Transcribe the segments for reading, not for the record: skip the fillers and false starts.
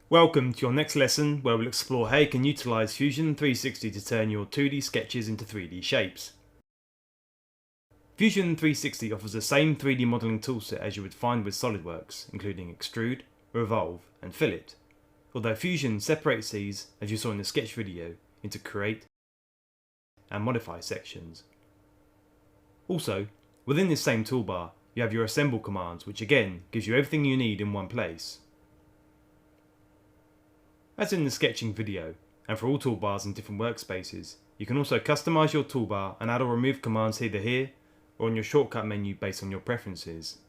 Welcome to your next lesson where we'll explore how you can utilise Fusion 360 to turn your 2D sketches into 3D shapes. Fusion 360 offers the same 3D modelling toolset as you would find with SOLIDWORKS, including Extrude, Revolve and Fillet, although Fusion separates these, as you saw in the sketch video, into Create and Modify sections. Also, within this same toolbar, you have your Assemble commands, which again gives you everything you need in one place. As in the sketching video, and for all toolbars in different workspaces, you can also customise your toolbar and add or remove commands either here or on your shortcut menu based on your preferences.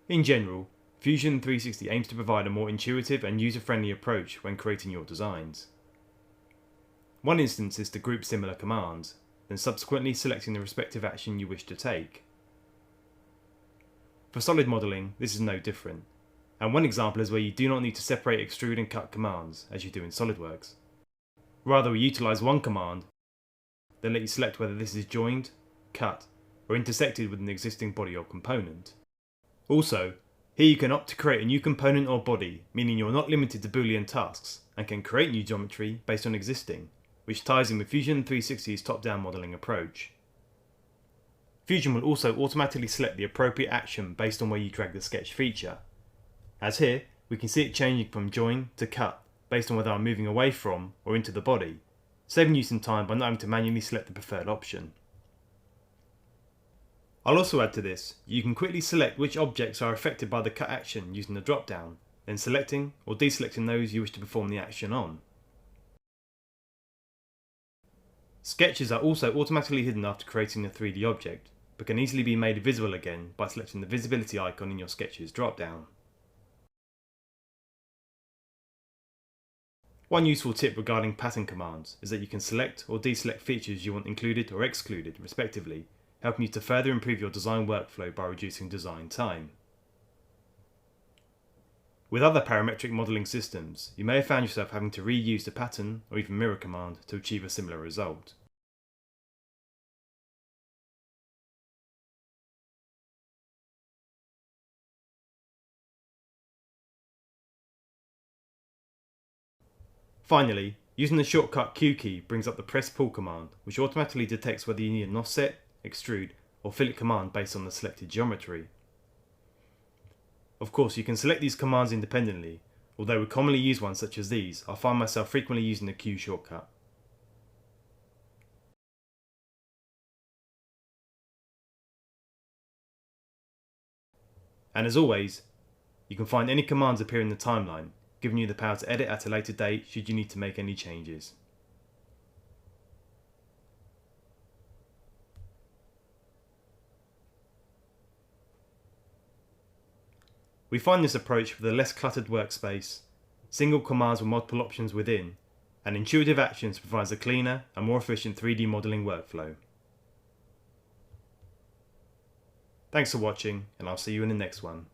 In general, Fusion 360 aims to provide a more intuitive and user-friendly approach when creating your designs. One instance is to group similar commands, then subsequently selecting the respective action you wish to take. For solid modelling, this is no different. And one example is where you do not need to separate extrude and cut commands, as you do in SOLIDWORKS. Rather, we utilise one command, then let you select whether this is joined, cut, or intersected with an existing body or component. Also, here you can opt to create a new component or body, meaning you're not limited to Boolean tasks, and can create new geometry based on existing, which ties in with Fusion 360's top-down modelling approach. Fusion will also automatically select the appropriate action based on where you drag the sketch feature. As here, we can see it changing from join to cut based on whether I'm moving away from or into the body, saving you some time by not having to manually select the preferred option. I'll also add to this, you can quickly select which objects are affected by the cut action using the drop down, then selecting or deselecting those you wish to perform the action on. Sketches are also automatically hidden after creating a 3D object, but can easily be made visible again by selecting the visibility icon in your sketches drop down. One useful tip regarding pattern commands is that you can select or deselect features you want included or excluded respectively, helping you to further improve your design workflow by reducing design time. With other parametric modelling systems, you may have found yourself having to reuse the pattern or even mirror command to achieve a similar result. Finally, using the shortcut Q key brings up the press pull command, which automatically detects whether you need an offset, extrude, or fillet command based on the selected geometry. Of course, you can select these commands independently, although with commonly used ones such as these, I find myself frequently using the Q shortcut. And as always, you can find any commands appear in the timeline, giving you the power to edit at a later date should you need to make any changes. We find this approach with a less cluttered workspace, single commands with multiple options within, and intuitive actions provides a cleaner and more efficient 3D modelling workflow. Thanks for watching, and I'll see you in the next one.